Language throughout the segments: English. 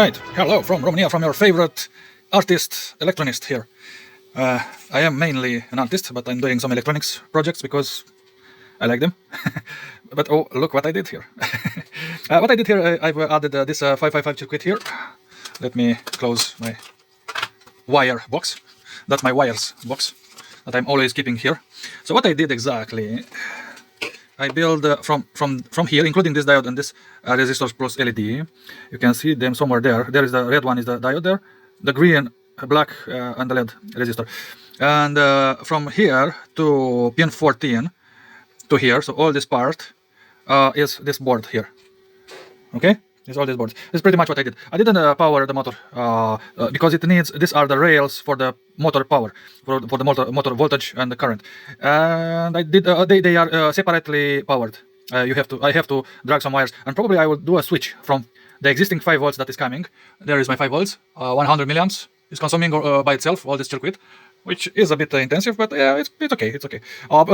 Alright, hello from Romania, from your favorite artist, electronist here. I am mainly an artist, but I'm doing some electronics projects because I like them. But oh, look what I did here. What I did here, I've added this 555 circuit here. Let me close my wire box. That's my wires box that I'm always keeping here. So what I did exactly, I build from here, including this diode and this resistors plus LED. You can see them somewhere there. There is the red one is the diode there, the green, black, and the LED resistor. And from here to pin 14 to here, so all this part is this board here. Okay, it's all this board. This is pretty much what I did. I didn't power the motor because it needs. These are the rails for the motor power, for the motor voltage and the current. And I did. They are separately powered. I have to drag some wires, and probably I will do a switch from the existing 5 volts that is coming. There is my 5 volts, 100 milliamps is consuming by itself all this circuit, which is a bit intensive, but yeah, it's okay. It's okay.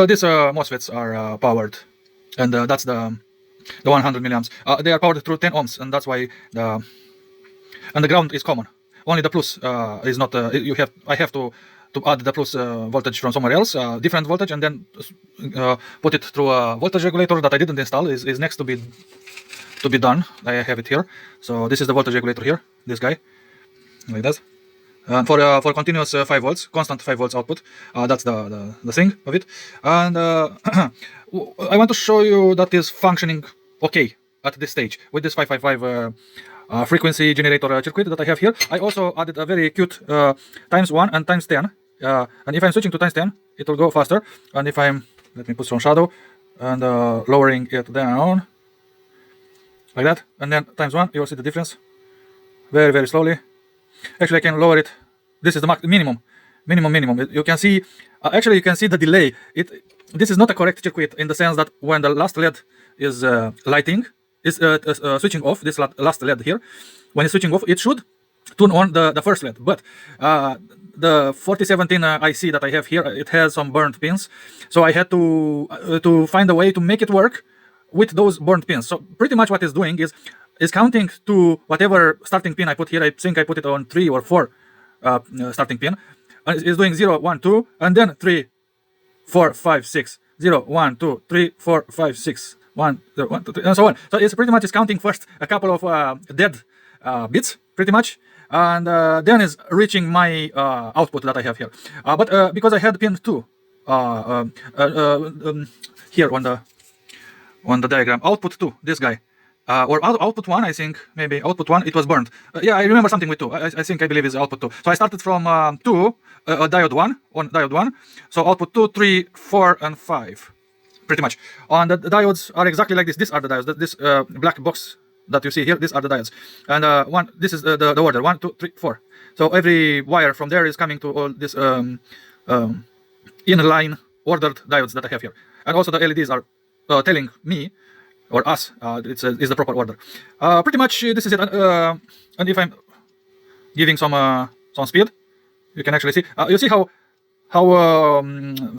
These MOSFETs are powered, and that's the 100 milliamps. They are powered through 10 ohms, and that's why the ground is common. Only the plus is not. I have to add the plus voltage from somewhere else, different voltage, and then put it through a voltage regulator that I didn't install. Is next to be done. I have it here. So this is the voltage regulator here. This guy, like that. For continuous 5 volts, constant 5 volts output. That's the thing of it. And I want to show you that is functioning okay at this stage with this 555 frequency generator circuit that I have here. I also added a very cute ×1 and ×10. And if I'm switching to ×10, it will go faster. And if I'm, let me put some shadow and lowering it down like that, and then ×1, you will see the difference very, very slowly. Actually, I can lower it. This is the minimum. You can see, actually, you can see the delay. This is not a correct circuit in the sense that when the last LED is switching off, this last LED here, when it's switching off, it should turn on the first LED. But the 4017 IC that I have here, it has some burnt pins, so I had to find a way to make it work with those burnt pins. So pretty much what it's doing is counting to whatever starting pin I put here. I think I put it on 3 or 4 starting pin. It's doing 0, 1, 2, and then 3, 4, 5, 6. 0, 1, 2, 3, 4, 5, 6. 1, 0, 1, 2, 3, and so on. So it's pretty much counting first a couple of dead bits, pretty much, and then is reaching my output that I have here. But because I had pin 2 here on the diagram, output 2, this guy. Or output 1, I think, maybe output 1, it was burned. Yeah, I remember something with 2. I believe is output 2. So I started from 2, diode 1, on diode 1. So output 2, 3, 4, and 5, pretty much. And the diodes are exactly like this. These are the diodes. This black box that you see here, these are the diodes. And this is the order, 1, 2, 3, 4. So every wire from there is coming to all this inline ordered diodes that I have here. And also the LEDs are telling me, or us, it's the proper order. Pretty much this is it. And if I'm giving some speed, you can actually see. You see how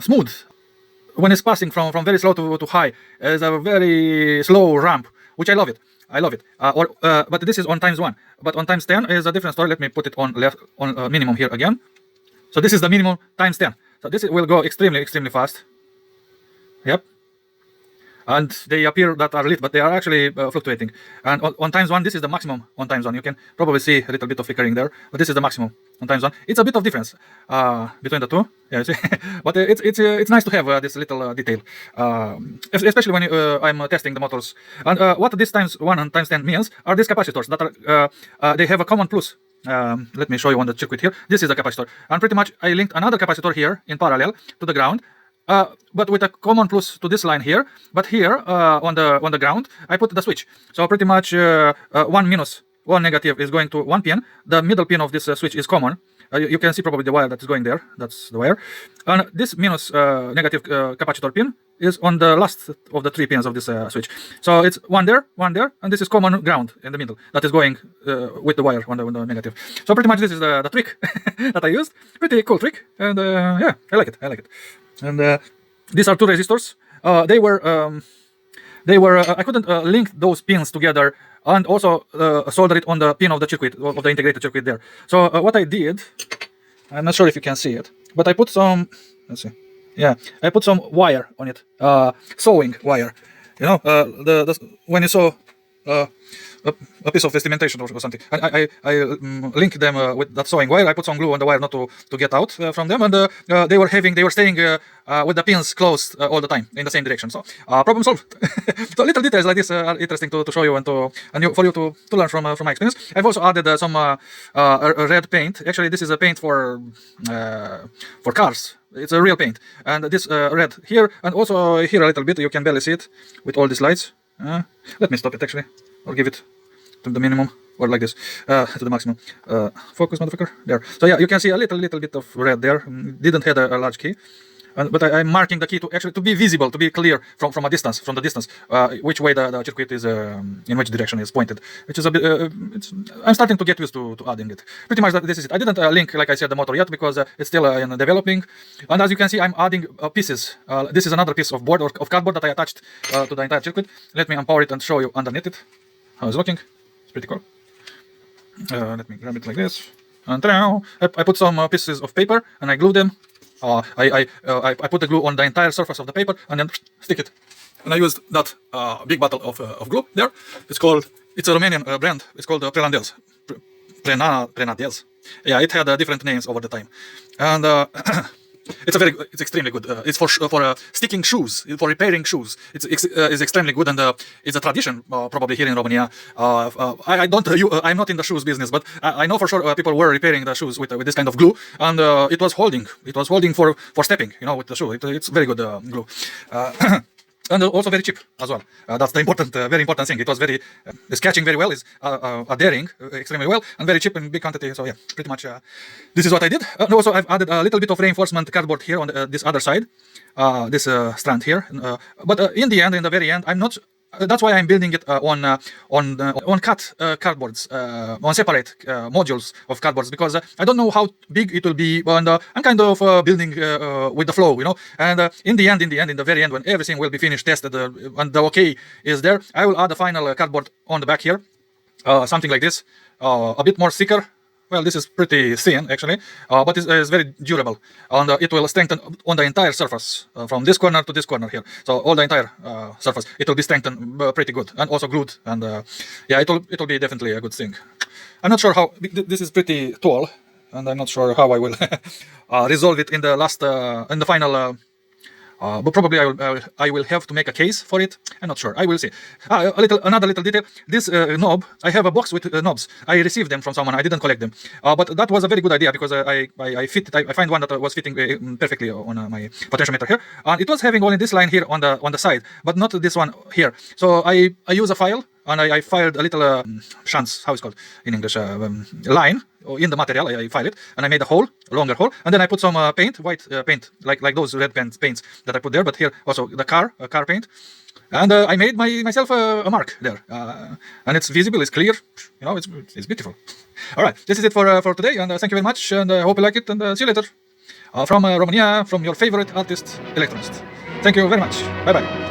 smooth when it's passing from very slow to high. It's a very slow ramp, which I love it. But this is on ×1. But on ×10 is a different story. Let me put it on minimum here again. So this is the minimum ×10. So this will go extremely fast. Yep. And they appear that are lit, but they are actually fluctuating. And on ×1, this is the maximum on ×1. You can probably see a little bit of flickering there, but this is the maximum on ×1. It's a bit of difference between the two. Yeah, see? But it's nice to have this little detail, especially when I'm testing the motors. And what this ×1 and ×10 means are these capacitors that are they have a common plus. Let me show you on the circuit here. This is the capacitor, and pretty much I linked another capacitor here in parallel to the ground. But with a common plus to this line here, but here on the ground, I put the switch. So pretty much 1 minus, 1 negative is going to 1 pin. The middle pin of this switch is common. You can see probably the wire that is going there. That's the wire. And this minus negative capacitor pin is on the last of the 3 pins of this switch. So it's one there, and this is common ground in the middle that is going with the wire on the negative. So pretty much this is the trick that I used. Pretty cool trick, and yeah, I like it. And these are 2 resistors. they were I couldn't link those pins together and also solder it on the pin of the circuit, of the integrated circuit there. So what I did, I'm not sure if you can see it, but I put some, let's see, yeah, I put some wire on it, sewing wire. You know, when you sew a piece of instrumentation or something, I link them with that sewing wire. I put some glue on the wire not to get out from them, and they were staying with the pins closed all the time in the same direction. So problem solved. So little details like this are interesting to show you and for you to learn from my experience. I've also added some red paint. Actually, this is a paint for cars. It's a real paint, and this red here and also here a little bit. You can barely see it with all these lights. Let me stop it actually, or give it to the minimum, or like this, to the maximum. Focus, motherfucker. There. So yeah, you can see a little bit of red there. Didn't have a large key, but I'm marking the key to be visible, to be clear from a distance, which way the circuit is, in which direction is pointed. Which is a bit. I'm starting to get used to adding it. Pretty much this is it. I didn't link, like I said, the motor yet because it's still in developing. And as you can see, I'm adding pieces. This is another piece of board or of cardboard that I attached to the entire circuit. Let me unpower it and show you underneath it how it's looking. It's pretty cool. Let me grab it like this. And now I put some pieces of paper and I glue them. I put the glue on the entire surface of the paper and then stick it. And I used that big bottle of glue there. It's a Romanian brand. It's called Prenadels. Prenadels. Yeah, it had different names over the time. And it's extremely good. It's for sticking shoes, for repairing shoes. It's extremely good, and it's a tradition probably here in Romania. I'm not in the shoes business, but I know for sure people were repairing the shoes with this kind of glue, and it was holding. It was holding for stepping, you know, with the shoe. It's very good glue. And also very cheap as well. That's the very important thing. It was it's catching very well, is adhering extremely well, and very cheap in big quantity. So yeah, pretty much this is what I did. And also I've added a little bit of reinforcement cardboard here on this other side, this strand here. But in the end, in the very end, I'm not. That's why I'm building it on cut cardboards, on separate modules of cardboards, because I don't know how big it will be, and I'm kind of building with the flow, you know. And in the very end, when everything will be finished, tested, and the okay is there, I will add the final cardboard on the back here, something like this, a bit more thicker. Well, this is pretty thin actually, but it's very durable, and it will strengthen on the entire surface from this corner to this corner here. So all the entire surface, it will be strengthened pretty good, and also glued. And yeah, it will be definitely a good thing. I'm not sure how this is pretty tall, and I'm not sure how I will resolve it in the final. But probably I will have to make a case for it. I'm not sure. I will see. Another little detail. This knob, I have a box with knobs. I received them from someone. I didn't collect them. But that was a very good idea because I fit it. I find one that was fitting perfectly on my potentiometer here, and it was having only this line here on the side, but not this one here. So I use a file. And I fired a little shunt, how it's called in English, line in the material. I fired it, and I made a longer hole, and then I put some white paint, like those red paints that I put there. But here also the car paint, and I made myself a mark there, and it's visible, it's clear, you know, it's beautiful. All right, this is it for today, and thank you very much, and I hope you like it, and see you later from Romania, from your favorite artist, Electronist. Thank you very much. Bye bye.